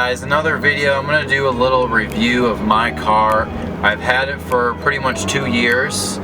guys, another video. I'm gonna do a little review of my car. I've had it for pretty much 2 years,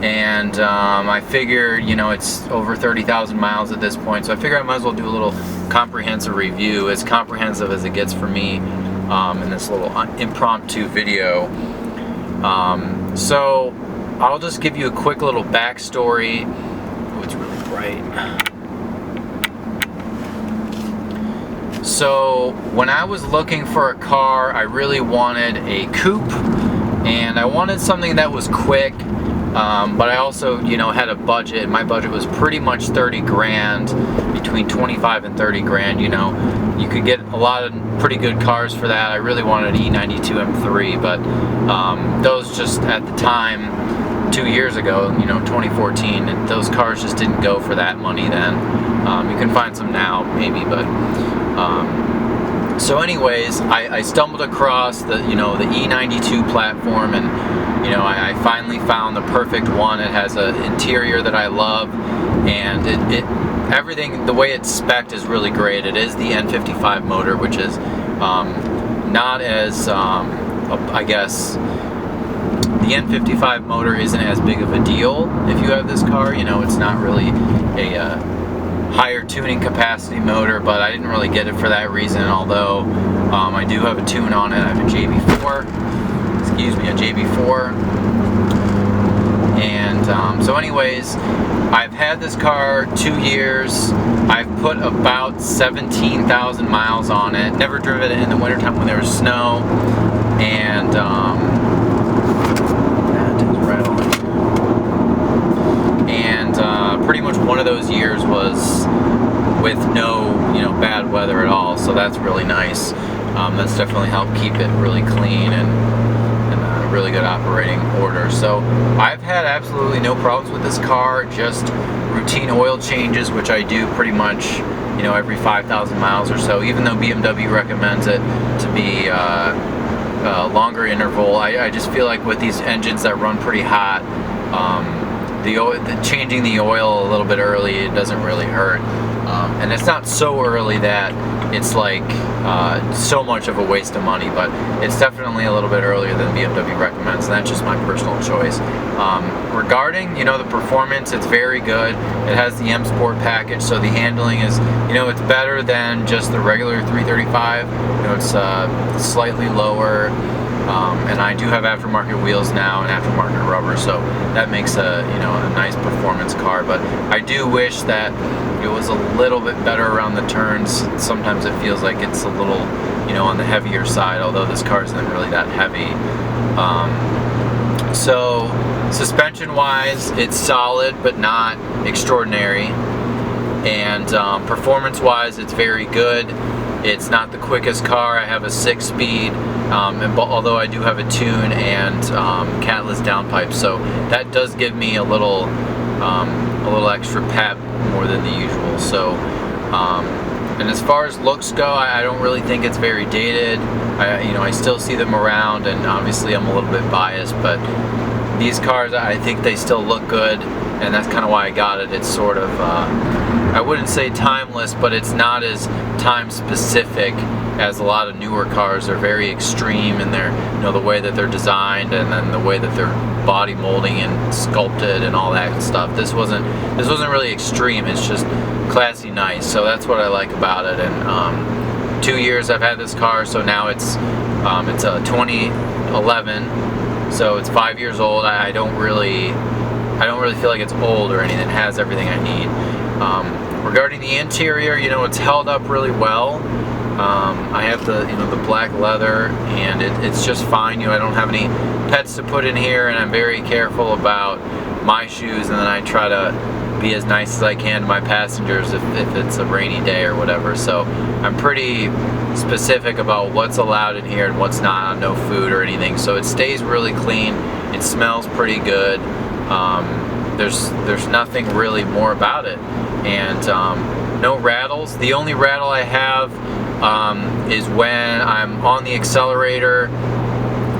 and I figured, you know, it's over 30,000 miles at this point, so I figured I might as well do a little comprehensive review, as comprehensive as it gets for me in this little impromptu video. So I'll just give you a quick little backstory. Oh, it's really bright. So when I was looking for a car, I really wanted a coupe, and I wanted something that was quick, but I also, you know, had a budget. My budget was pretty much 30 grand, between 25 and 30 grand. You know, you could get a lot of pretty good cars for that. I really wanted an E92 M3, but those just at the time, 2 years ago, you know, 2014, those cars just didn't go for that money then. You can find some now, maybe, but so anyways, I stumbled across the E92 platform, and you know, I finally found the perfect one. It has an interior that I love, and everything, the way it's spec'd is really great. It is the N55 motor, which is not as I guess the N55 motor isn't as big of a deal if you have this car. You know, it's not really a higher tuning capacity motor, but I didn't really get it for that reason, although I do have a tune on it. I have a JB4, excuse me, a JB4. And so anyways, I've had this car 2 years. I've put about 17,000 miles on it. Never driven it in the wintertime when there was snow, and pretty much one of those years was with no, you know, bad weather at all, so that's really nice. That's definitely helped keep it really clean and in really good operating order. So I've had absolutely no problems with this car, just routine oil changes, which I do pretty much, you know, every 5,000 miles or so, even though BMW recommends it to be longer interval. I just feel like with these engines that run pretty hot, changing the oil a little bit early, it doesn't really hurt, and it's not so early that it's like so much of a waste of money, but it's definitely a little bit earlier than BMW recommends, and that's just my personal choice. Regarding, you know, the performance, it's very good. It has the M Sport package, so the handling is, you know, it's better than just the regular 335. You know, it's slightly lower. And I do have aftermarket wheels now and aftermarket rubber, so that makes a nice performance car. But I do wish that it was a little bit better around the turns. Sometimes it feels like it's a little, you know, on the heavier side, although this car isn't really that heavy. So suspension wise, it's solid but not extraordinary, and performance wise, it's very good. It's not the quickest car. I have a 6-speed, although I do have a tune and catless downpipe, so that does give me a little extra pep more than the usual. So, and as far as looks go, I don't really think it's very dated. I still see them around, and obviously I'm a little bit biased, but these cars, I think they still look good, and that's kind of why I got it. It's sort of, I wouldn't say timeless, but it's not as time specific as a lot of newer cars. They're very extreme in their, you know, the way that they're designed, and then the way that they're body molding and sculpted and all that stuff. This wasn't really extreme. It's just classy, nice. So that's what I like about it. And 2 years I've had this car, so now it's a 2011, so it's 5 years old. I don't really feel like it's old or anything. It has everything I need. Regarding the interior, you know, it's held up really well. I have the black leather, and it's just fine. You know, I don't have any pets to put in here, and I'm very careful about my shoes, and then I try to be as nice as I can to my passengers if it's a rainy day or whatever. So I'm pretty specific about what's allowed in here and what's not, no food or anything. So it stays really clean. It smells pretty good. There's nothing really more about it, and no rattles. The only rattle I have is when I'm on the accelerator,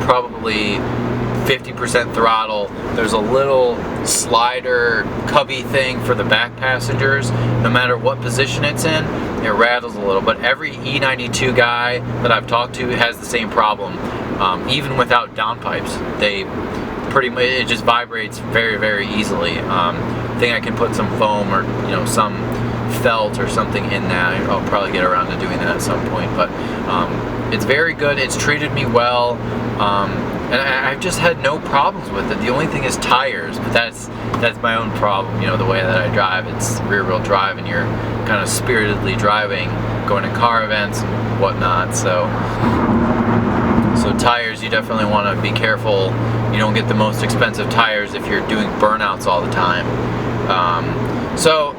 probably 50% throttle. There's a little slider cubby thing for the back passengers. No matter what position it's in, it rattles a little. But every E92 guy that I've talked to has the same problem. Even without downpipes, it just vibrates very, very easily. I think I can put some foam or some felt or something in that. I'll probably get around to doing that at some point. But it's very good. It's treated me well. And I've just had no problems with it. The only thing is tires, but that's my own problem. The way that I drive, it's rear-wheel drive, and you're kind of spiritedly driving, going to car events and whatnot. So tires, you definitely want to be careful. You don't get the most expensive tires if you're doing burnouts all the time. So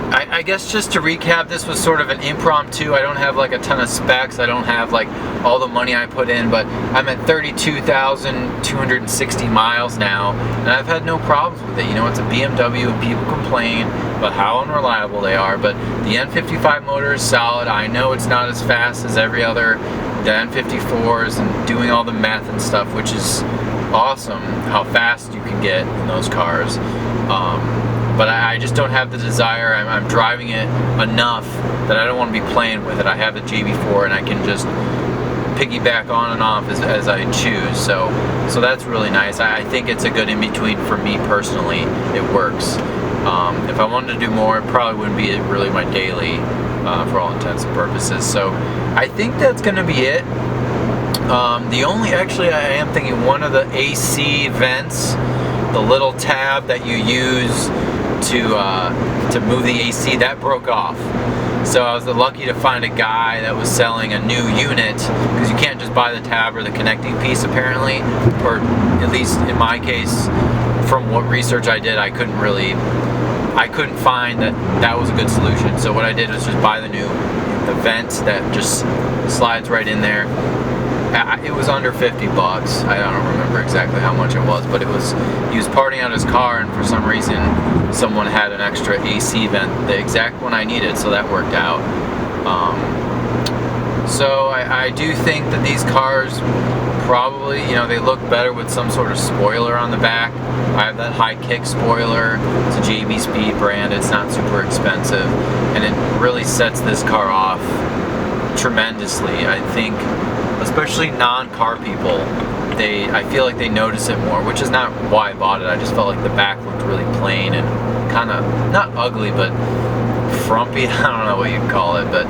I guess just to recap, this was sort of an impromptu. I don't have like a ton of specs. I don't have like all the money I put in, but I'm at 32,260 miles now, and I've had no problems with it. It's a BMW, and people complain about how unreliable they are, but the N55 motor is solid. I know it's not as fast as every other, the N54s, and doing all the math and stuff, which is awesome how fast you can get in those cars. But I just don't have the desire. I'm driving it enough that I don't want to be playing with it. I have a JB4, and I can just piggyback on and off as I choose. So that's really nice. I think it's a good in-between for me personally. It works. If I wanted to do more, it probably wouldn't be really my daily for all intents and purposes. So I think that's going to be it. Actually, I am thinking one of the AC vents, the little tab that you use to move the AC, that broke off. So I was lucky to find a guy that was selling a new unit, because you can't just buy the tab or the connecting piece apparently, or at least in my case, from what research I did, I couldn't find that was a good solution. So what I did was just buy the vent that just slides right in there. It was under 50 bucks. I don't remember exactly how much it was, but he was parting out his car, and for some reason someone had an extra AC vent, the exact one I needed, so that worked out. So I do think that these cars probably, they look better with some sort of spoiler on the back. I have that high kick spoiler. It's a JB Speed brand. It's not super expensive, and it really sets this car off tremendously. I think especially non-car people, I feel like they notice it more, which is not why I bought it. I just felt like the back looked really plain and kind of, not ugly, but frumpy. I don't know what you'd call it, but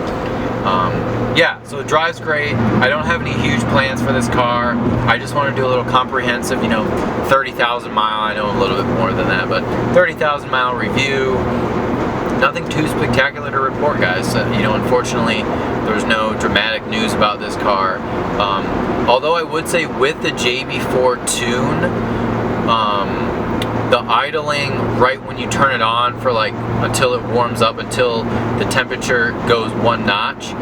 yeah, so it drives great. I don't have any huge plans for this car. I just want to do a little comprehensive, 30,000 mile, I know a little bit more than that, but 30,000 mile review. Nothing too spectacular to report, guys. Unfortunately, there's no dramatic news about this car. Although I would say with the JB4 Tune, the idling right when you turn it on for until it warms up, until the temperature goes one notch,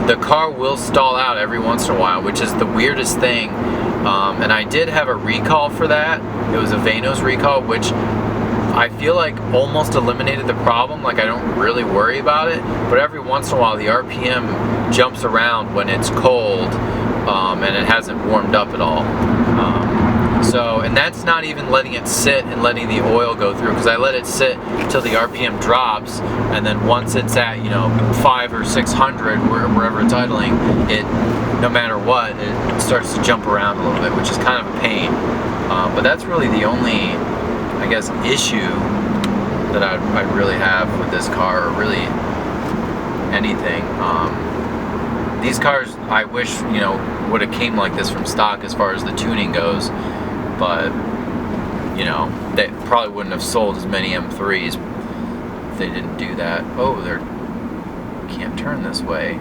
the car will stall out every once in a while, which is the weirdest thing. And I did have a recall for that. It was a Vanos recall, which I feel like almost eliminated the problem. I don't really worry about it, but every once in a while the RPM jumps around when it's cold, and it hasn't warmed up at all. And that's not even letting it sit and letting the oil go through, because I let it sit until the RPM drops, and then once it's at 500 or 600, wherever it's idling, it, no matter what, it starts to jump around a little bit, which is kind of a pain. But that's really the only, I guess, issue that I really have with this car, or really anything. These cars, I wish, would have came like this from stock as far as the tuning goes, but, they probably wouldn't have sold as many M3s if they didn't do that. Oh, can't turn this way.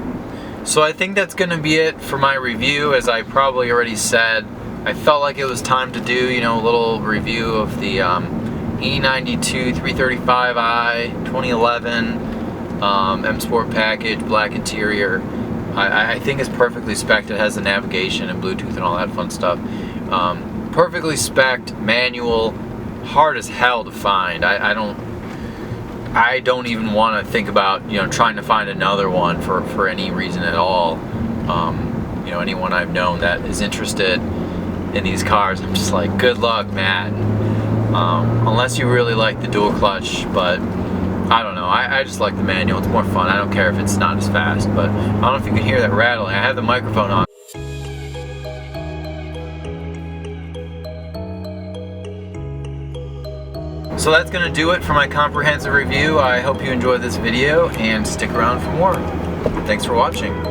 So I think that's going to be it for my review. As I probably already said, I felt like it was time to do, a little review of the E92 335i 2011 M Sport package, black interior. I think it's perfectly spec'd. It has the navigation and Bluetooth and all that fun stuff. Perfectly spec'd, manual, hard as hell to find. I don't even want to think about trying to find another one for any reason at all. Anyone I've known that is interested, in these cars. I'm just like, good luck, man. Unless you really like the dual clutch, but I don't know. I just like the manual. It's more fun. I don't care if it's not as fast, but I don't know if you can hear that rattling. I have the microphone on. So that's going to do it for my comprehensive review. I hope you enjoyed this video and stick around for more. Thanks for watching.